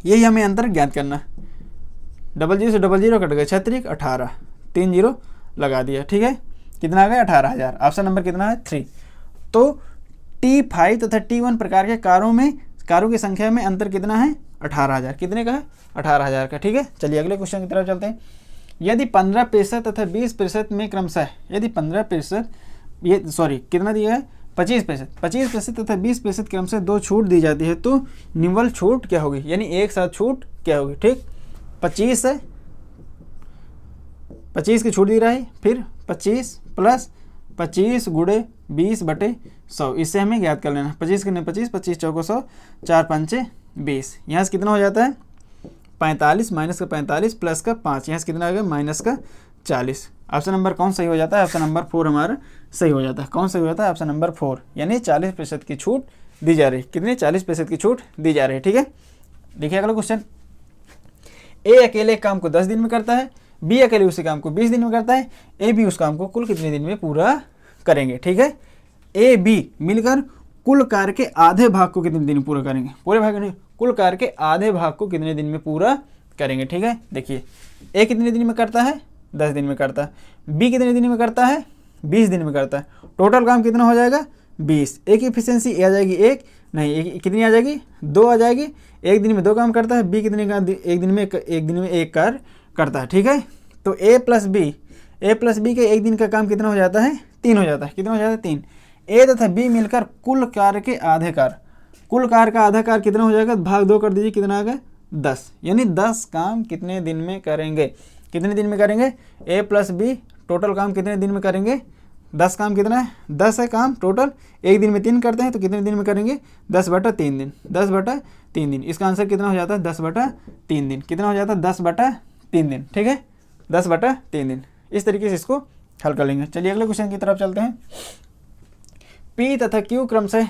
यही हमें अंतर ज्ञात करना। 00 से 00 कट गए, 36, 18, 3 जीरो लगा दिया, ठीक है। कितना आ गया 18,000, ऑप्शन नंबर कितना है 3। तो T5 तथा T1 प्रकार के कारों की संख्या में अंतर कितना है 18,000, कितने का है 18,000 का, ठीक है। चलिए अगले क्वेश्चन की तरफ चलते हैं। यदि 15% तथा 20% में क्रमशः, यदि 15% कितना दिया है 25% तथा 20% क्रमशः 2 छूट दी जाती है तो निम्नलिखित छूट क्या होगी, यानी एक साथ छूट क्या होगी, ठीक। 25 है, 25 की छूट दी रहा है, फिर 25 प्लस 25 गुणे 20/100, इससे हमें ज्ञात कर लेना। 25 कितने 25, 25 चौको 100, 4 पंचे 20, यहाँ से कितना हो जाता है 45 माइनस का 45 प्लस का 5, यहाँ से कितना आ गया माइनस का 40। ऑप्शन नंबर कौन सही हो जाता है? ऑप्शन नंबर 4 हमारा सही हो जाता है। कौन सही हो जाता है? ऑप्शन नंबर 4, यानी 40% की छूट दी जा रही है। कितनी? 40% की छूट दी जा रही है। ठीक है, देखिए अगला क्वेश्चन। ए अकेले काम को 10 दिन में करता है, बी अकेले उसी काम को 20 दिन में करता है, ए बी उस काम को कुल कितने दिन में पूरा करेंगे। ठीक है, ए बी मिलकर कुल कार्य के आधे भाग को कितने दिन में पूरा करेंगे? पूरे भाग नहीं, कुल कार्य के आधे भाग को कितने दिन में पूरा करेंगे। ठीक है, देखिए ए कितने दिन में करता है? 10 दिन में करता है। बी कितने दिन में करता है? 20 दिन में करता है। टोटल काम कितना हो जाएगा? 20। ए की एफिशिएंसी ए आ जाएगी 1, नहीं कितनी आ जाएगी? 2 आ जाएगी। एक दिन में 2 काम करता है, बी कितने का एक दिन में एक कार्य करता है। ठीक है, तो ए प्लस बी के एक दिन का काम कितना हो जाता है? 3 हो जाता है। कितना हो जाता है? 3। ए तथा बी मिलकर कुल कार्य के आधे कार्य, कुल कार्य का आधा कार्य कितना हो जाएगा? भाग 2 कर दीजिए, कितना आ गया? 10। यानी 10 काम कितने दिन में करेंगे? कितने दिन में करेंगे? ए प्लस बी टोटल काम कितने दिन में करेंगे? 10 काम कितना है? 10 है काम टोटल। एक दिन में 3 करते हैं तो कितने दिन में करेंगे? 10/3 दिन। 10/3 दिन, इसका आंसर कितना हो जाता है? 10/3 दिन। कितना हो जाता है? 10/3 दिन। ठीक है, 10/3 दिन। इस तरीके से इसको हल कर लेंगे। चलिए अगले क्वेश्चन की तरफ चलते हैं। पी तथा क्यू क्रमशः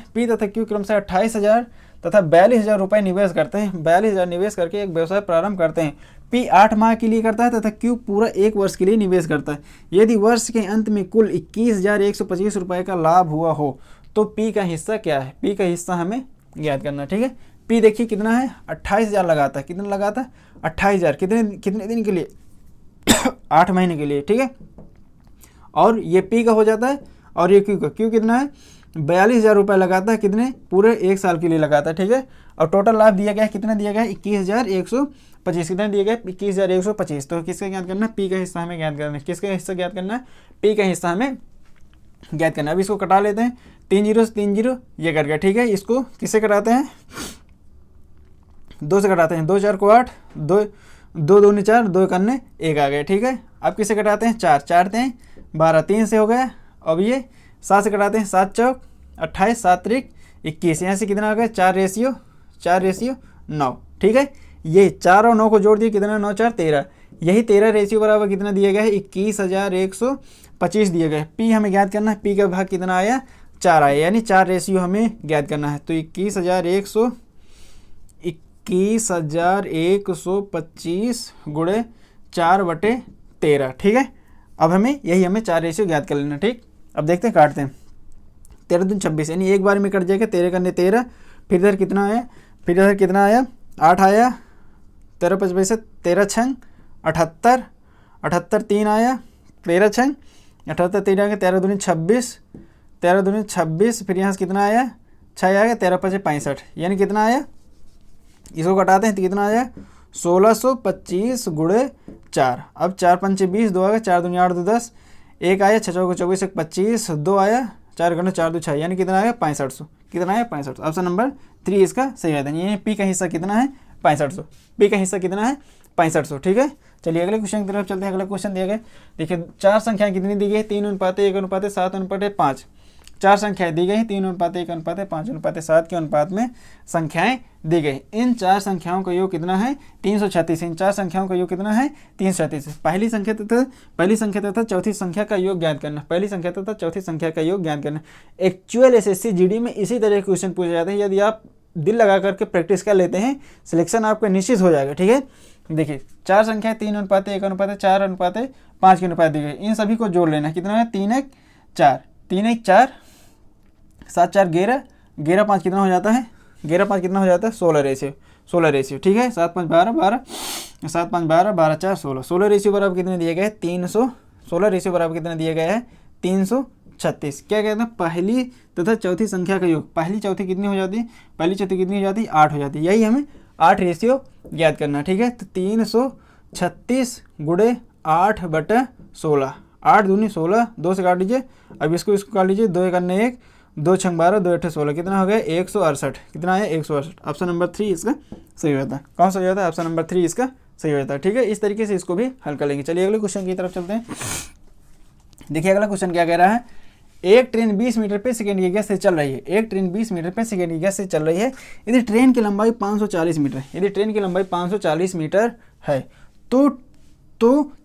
28,000 तथा 42,000 रुपये निवेश करते हैं। 42,000 निवेश करके एक व्यवसाय प्रारंभ करते हैं। पी 8 माह के लिए करता है तथा क्यू पूरा 1 वर्ष के लिए निवेश करता है। यदि वर्ष के अंत में कुल 21,125 रुपये का लाभ हुआ हो तो पी का हिस्सा क्या है? पी का हिस्सा हमें ज्ञात करना है। ठीक है, पी देखिए कितना है? 28,000 लगाता है। कितना लगाता है? 28,000। कितने दिन के लिए? 8 महीने के लिए। ठीक है, और ये पी का हो जाता है और ये क्यू का। क्यू कितना है? 42,000 रुपये लगाता है। कितने? पूरे 1 साल के लिए लगाता है। ठीक है, और टोटल लाभ दिया गया है, कितना दिया गया है? 21,125। कितना दिया गया? 21,125। तो किसका ज्ञात करना है? पी का हिस्सा हमें ज्ञात करना है। किसका हिस्सा ज्ञात करना है? पी का हिस्सा हमें ज्ञात करना है। अब इसको कटा लेते हैं, 3 0 से 3 0 ये कर गया। ठीक है, इसको किससे कटाते हैं? 2 से कटाते हैं। 2 4 को 8, 2 2 दूनी 4, 2 करने 1 आ गया। ठीक है, अब किससे कटाते हैं? 4 4 हैं 12, 3 से हो गया। अब ये 7 से कटाते हैं। 7 चौक 28, 7 त्रिक 21, यहाँ से कितना आ गया? 4:9। ठीक है, ये 4 और 9 को जोड़ दिए, कितना? 9 4 13। यही 13 रेशियो बराबर कितना दिया गया है? 21,125 दिया गया है। पी हमें ज्ञात करना है। पी का भाग कितना आया? 4 आया, यानी 4 रेशियो हमें ज्ञात करना है। तो 21,125 गुणे 4/13। ठीक है, अब हमें 4 रेशियो ज्ञात कर लेना। ठीक, अब देखते हैं, काटते हैं। 13 दूनी 26, यानी एक बार में कट जाएगा। 13 करने 13, फिर इधर कितना आया? 8 आया। 13 5 से 13 छंग 78, 78 3 आया। 13 छंग 78 3 आ गया। 13 दूनी 26, 13 दूनी 26, फिर यहाँ से कितना आया? 6 आ गया। 13 5 65, यानी कितना आया? इसको कटाते हैं तो कितना आया? 1625 गुणे 4। अब 4 पंचे 20, 2 आ गया। 4 दूनी 8 2 10, 1 आया। 6 चौको 24 1 25, 2 आया। 4 गणना 4 2 6, यानी कितना आया? 6500। कितना आया? 6500। ऑप्शन नंबर 3 इसका सही है। यानी पी का हिस्सा कितना है? 6500। पी का हिस्सा कितना है? 6500। ठीक है, चलिए अगले क्वेश्चन की तरफ चलते हैं। अगला क्वेश्चन दिया गया, देखिए 4 संख्याएं कितनी दी गई? 3:1:7:5। 4 संख्याएं दी गई, 3:1:5:5:7 के अनुपात में संख्याएं दी गई। इन 4 संख्याओं का योग कितना है? 336। इन 4 संख्याओं का योग कितना है? 336। पहली संख्या तथा चौथी संख्या का योग ज्ञात करना। पहली संख्या तथा चौथी संख्या का योग ज्ञात करना। एक्चुअल एसएससी जीडी में इसी तरह के क्वेश्चन पूछे जाते हैं। यदि आप दिल लगा करके प्रैक्टिस कर लेते हैं, सिलेक्शन आपका निश्चित हो जाएगा। ठीक है, देखिए 4 संख्याएं 3:1:5 के अनुपात दी गई। इन सभी को जोड़ लेना। कितना है? 3 1 4, 3 1 4, 7 4 11, 11 5 कितना हो जाता है? 11 5 कितना हो जाता है? 16 रेशियो। ठीक है, 7 5 12 12, 7 5 12 12 4 16। 16 रेशियो बराबर कितने दिए गए? 300। 16 रेशियो बराबर कितने दिए गए हैं? 336। क्या कहते हैं? पहली तथा चौथी संख्या का योग। पहली चौथी कितनी हो जाती है? पहली चौथी कितनी हो जाती है? 8 हो जाती है। यही हमें 8 रेशियो ज्ञात करना। ठीक है, तो 336 गुणे 8/16। 8 दूनी 16, 2 से काट लीजिए। अब इसको काट लीजिए। 2 करने 1, 2 6 12, 2 8 16, कितना हो गया? 168। कितना है? 168। ऑप्शन नंबर 3 इसका सही होता है। कौन सा हो जाता है? ऑप्शन नंबर 3 इसका सही हो जाता है। ठीक है, इस तरीके से इसको भी हल कर लेंगे। चलिए अगले क्वेश्चन की तरफ चलते हैं। देखिए अगला क्वेश्चन क्या कह रहा है, एक ट्रेन 20 मीटर पे सेकेंड की गति से चल रही है। एक ट्रेन 20 मीटर पे सेकेंड की गति से चल रही है। यदि ट्रेन की लंबाई 540 मीटर, यदि ट्रेन की लंबाई 540 मीटर है तो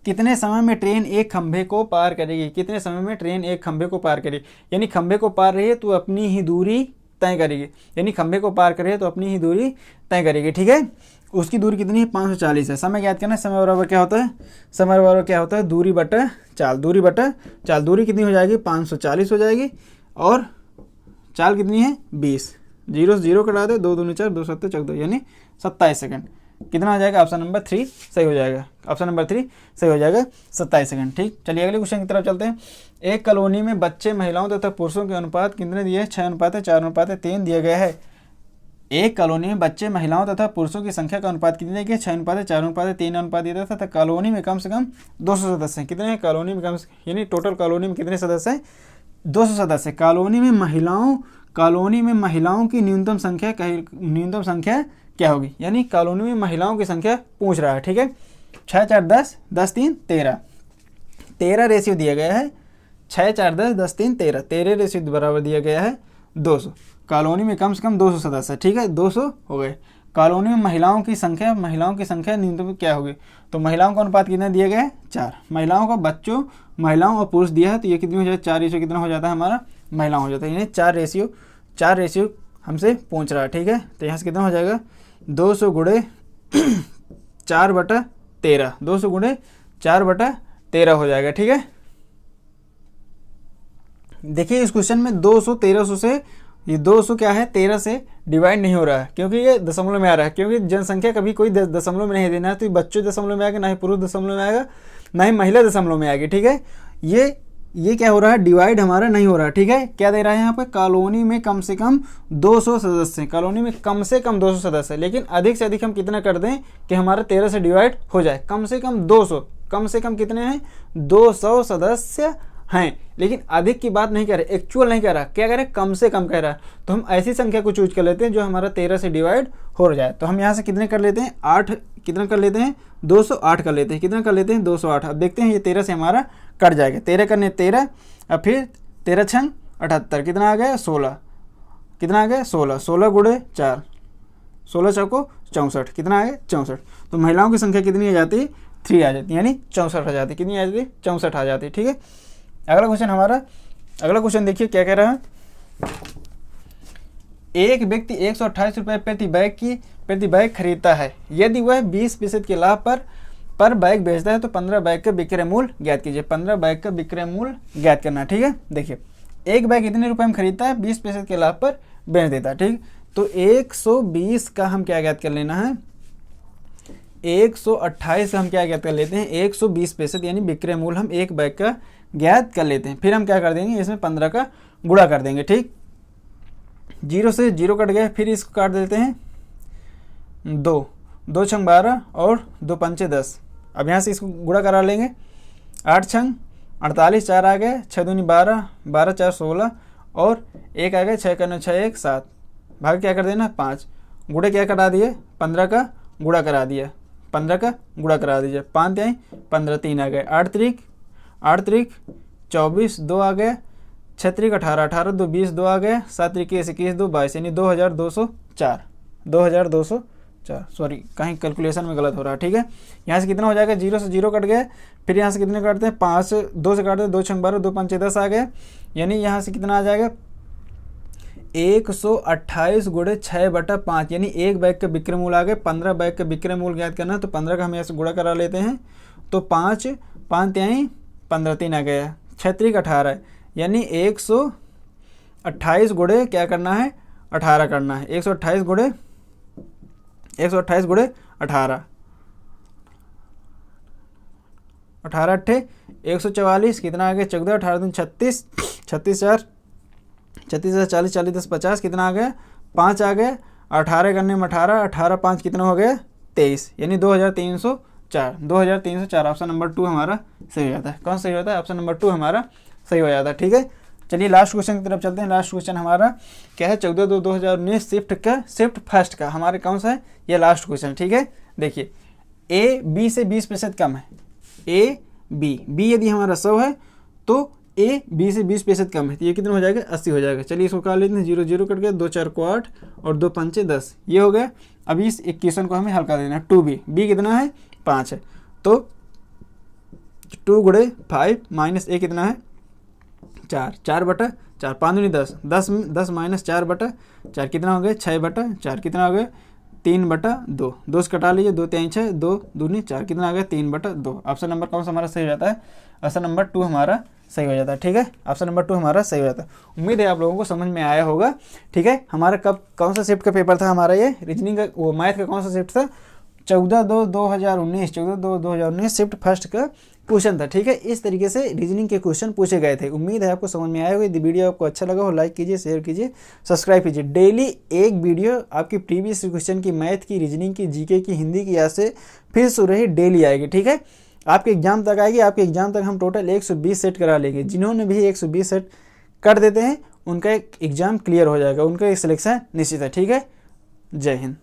कितने समय में ट्रेन एक खंभे को पार करेगी? कितने समय में ट्रेन एक खंभे को पार करेगी? यानी खंभे को पार रही है तो अपनी ही दूरी तय करेगी, यानी खंभे को पार करे तो अपनी ही दूरी तय करेगी। ठीक है, उसकी दूरी कितनी है? 540 है। समय ज्ञात करना है। समय बराबर क्या होता है? समय बराबर क्या होता है? दूरी बटा चाल। दूरी बटा चाल, दूरी कितनी हो जाएगी? 540 हो जाएगी और चाल कितनी है? 20। 0 से 0 कटा दे, 2 दूनी 4, 2 7 14, यानी 27 सेकंड। कितना हो जाएगा? ऑप्शन नंबर 3 सही हो जाएगा। ऑप्शन नंबर 3 सही हो जाएगा, 27 सेकंड। ठीक, चलिए अगले क्वेश्चन की तरफ चलते हैं। एक कॉलोनी में बच्चे, महिलाओं तथा पुरुषों के अनुपात कितने दिए? 6:4:3 दिए गए हैं। एक कॉलोनी में बच्चे, महिलाओं तथा पुरुषों की संख्या का अनुपात कितने के? 6:4:3 अनुपात दिया था। कॉलोनी में कम से कम 200 सदस्य हैं। कितने हैं कॉलोनी में? कम से, यानी टोटल कॉलोनी में कितने सदस्य हैं? 200 सदस्य। कॉलोनी में महिलाओं की न्यूनतम संख्या क्या होगी? यानी कॉलोनी में महिलाओं की संख्या पूछ रहा है। ठीक है, 6 4 10, 10 3 13, 13 रेशियो दिया गया है। 6 4 10, 10 3 13, 13 रेशियो बराबर दिया गया है 200। कॉलोनी में कम से कम 200 सदस्य। ठीक है, 200 हो गए। कॉलोनी में महिलाओं की संख्या न्यूनतम क्या होगी? तो महिलाओं का अनुपात कितना दिया गया है? 4। महिलाओं का बच्चों, महिलाओं और पुरुष दिया है, तो ये कितनी हो जाए? 4 रेशियो कितना हो जाता है हमारा? महिलाओं हो जाता है, यानी 4 रेशियो हमसे पूछ रहा है। ठीक है, तो यहाँ से कितना हो जाएगा? 200 गुणे 4/13, 200 गुणे 4/13 हो जाएगा। ठीक है, देखिए इस क्वेश्चन में 200 1300 से, ये 200 क्या है? 13 से डिवाइड नहीं हो रहा है, क्योंकि ये दशमलव में आ रहा है। क्योंकि जनसंख्या कभी कोई दशमलव में नहीं देना है, तो बच्चों दशमलव में आएगा, ना ही पुरुष दशमलव में आएगा, ना ही महिला दशमलव में आएगी। ठीक है, ये क्या हो रहा है? डिवाइड हमारा नहीं हो रहा है। ठीक है, क्या दे रहा है यहाँ पे? कॉलोनी में कम से कम 200 सदस्य हैं। कॉलोनी में कम से कम 200 सदस्य, लेकिन अधिक से अधिक हम कितना कर दें कि हमारा 13 से डिवाइड हो जाए? कम से कम 200, कम से कम कितने हैं? 200 सदस्य हैं। लेकिन अधिक की बात नहीं कर रहे, एक्चुअल नहीं कह रहा, क्या कह रहे? कम से कम कह रहा है। तो हम ऐसी संख्या को चूज कर लेते हैं जो हमारा 13 से डिवाइड हो जाए। तो हम यहाँ से कितने कर लेते हैं? 8। कितना कर लेते हैं? 208 कर लेते हैं। कितना कर लेते हैं? 208। अब देखते हैं ये 13 से हमारा कट जाएगा। 13 करने 13, अब फिर 13 छंग 78, कितना आ गया? 16। कितना आ गया? 16। 16 गुणे 4, 16 चौको 64, कितना आ गया? 64। तो महिलाओं की संख्या कितनी आ जाती है? 3 आ जाती है, यानी 64 आ जाती है। कितनी आ जाती है? 64 आ जाती है। ठीक है, अगला क्वेश्चन देखिए क्या कह रहा है। एक व्यक्ति 128 रुपये प्रति बैग खरीदता है। यदि वह 20% के लाभ पर बैग बेचता है तो 15 बैग का विक्रय मूल्य ज्ञात कीजिए। 15 बैग का विक्रय मूल्य ज्ञात करना। ठीक है, देखिए एक बैग कितने रुपए में खरीदता है? 20% के लाभ पर बेच देता है। ठीक, तो 120 का हम क्या ज्ञात कर लेना है? 128 हम क्या ज्ञात कर लेते हैं? 120%, यानी विक्रय मूल्य हम एक बैग का ज्ञात कर लेते हैं। फिर हम क्या कर देंगे? इसमें 15 का गुणा कर देंगे। ठीक, 0 से 0 कट गया, फिर इसको काट देते हैं 2 छंग 12 और 2 पंचे 10। अब यहाँ से इसको गुणा करा लेंगे। 8 छंग 48, 4 आ गए, 6 दूनी 12, 12 4 16 और 1 आ गए, 6 करने 6 1 7, भाग क्या कर देना? 5। गुणे क्या करा दिए? 15 का गुणा करा दिया, 15 का गुणा करा दीजिए। 5 आई 15, 3 आ गए, 8 त्रिक 24, 2 आ गए, 6 त्रिक 18, 18 2 20, 2 आ गए, 7 त्रिक 21, 2 22, यानी 2204। सॉरी, कहीं कैलकुलेशन में गलत हो रहा है। ठीक है, यहाँ से कितना हो जाएगा? 0 से 0 कट गए, फिर यहाँ से कितने काटते हैं? 5, 2 से काटते हैं, 2 छंग 12, 2 पंचे 10 आ गए, यानी यहाँ से कितना आ जाएगा? 128 गुणे 6/5, यानी एक बैग का विक्रय मूल्य आ गए। 15 बैग का विक्रय मूल्य ज्ञात करना है, तो 15 का हम यहाँ से गुणा करा लेते हैं। तो 5 3 15, 3 आ गया, 6 त्रिक 18, यानी 128 गुणे क्या करना है? 18 करना है। 128 गुणे 18, 18 अट्ठे 144, कितना आ गया? 14, 18 दूनी 36, 36 4 40, 40 10 50, कितना आ गया? 5 आ गया। 18 करने में 18, 18 5 कितना हो गया? 23, यानी 2304। 2304 ऑप्शन नंबर 2 हमारा सही हो जाता है। कौन सही होता है? ऑप्शन नंबर 2 हमारा सही हो जाता है। ठीक है, चलिए लास्ट क्वेश्चन की तरफ चलते हैं। लास्ट क्वेश्चन हमारा क्या है? 14/2/2019 शिफ्ट फर्स्ट का हमारे कौन सा है? ये लास्ट क्वेश्चन। ठीक है, देखिए ए बी से 20% कम है, ए बी यदि हमारा 100 है तो ए बी से 20% कम है, तो ये कितना हो जाएगा 80 हो जाएगा। चलिए इसको कर लेते हैं, 0 0 कट गया, 2 4 को 8 और 2 5 10, ये हो गया। अभी इस इक्वेशन को हमें हल कर देना है। 2b, b कितना है 5 है, तो 2 गुणे 5 माइनस ए कितना है 4, 4/4, 5 दूनी 10, 10 माइनस 4/4 कितना हो गया 6/4, कितना हो गया 3/2, 2 से कटा लीजिए, 2 3 6, 2 दूनी 4, कितना आ गया 3/2। ऑप्शन नंबर कौन सा हमारा सही हो जाता है? ऑप्शन नंबर 2 हमारा सही हो जाता है। ठीक है, ऑप्शन नंबर 2 हमारा सही हो जाता है। उम्मीद है आप लोगों को समझ में आया होगा। ठीक है, हमारा कब कौन सा शिफ्ट का पेपर था हमारा? ये रीजनिंग का, वो मैथ का कौन सा शिफ्ट था? 14/2/2019 शिफ्ट फर्स्ट का क्वेश्चन था। ठीक है, इस तरीके से रीजनिंग के क्वेश्चन पूछे गए थे। उम्मीद है आपको समझ में आया होगा। यदि वीडियो आपको अच्छा लगा हो लाइक कीजिए, शेयर कीजिए, सब्सक्राइब कीजिए। डेली एक वीडियो आपकी प्रीवियस क्वेश्चन की, मैथ की, रीजनिंग की, जीके की, हिंदी की, ऐसे फिर शुरू ही डेली आएगी। ठीक है, आपके एग्जाम तक आएगी। आपके एग्जाम तक हम टोटल 120 सेट करा लेंगे। जिन्होंने भी 120 सेट कर देते हैं उनका एक एग्जाम क्लियर हो जाएगा, उनका एक सिलेक्शन निश्चित है। ठीक है, जय हिंद।